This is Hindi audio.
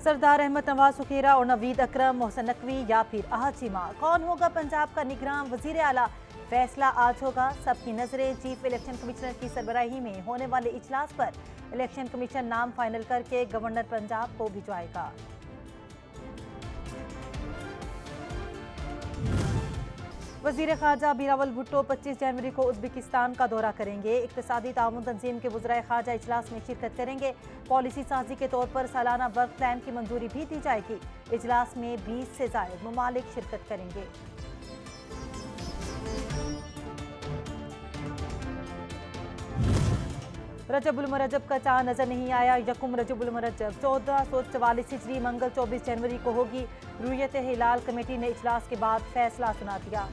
सरदार अहमद नवाज सुखेरा और नवीद अकरम, मोहसन नकवी या फिर अहद चीमा, कौन होगा पंजाब का निगरान वजीर आला? फैसला आज होगा। सबकी नजरें चीफ इलेक्शन कमिश्नर की सरबराही में होने वाले इजलास पर। इलेक्शन कमीशन नाम फाइनल करके गवर्नर पंजाब को भिजवाएगा। वजीर खारजा बिलावल भुट्टो 25 जनवरी को उज्बेकिस्तान का दौरा करेंगे। इक्तिसादी ताउन तंजीम के वज़राए खारजा इजलास में शिरकत करेंगे। पॉलिसी साजी के तौर पर सालाना वर्क प्लान की मंजूरी भी दी जाएगी। इजलास में 20 से ज़ायद ममालिक शिरकत करेंगे। रजब उल मुरज्जब का चांद नजर नहीं आया। यकुम रजब उल मुरज्जब 1444 हिजरी मंगल 24 जनवरी को होगी। रुयत हिलाल कमेटी ने इजलास के बाद फैसला सुना दिया।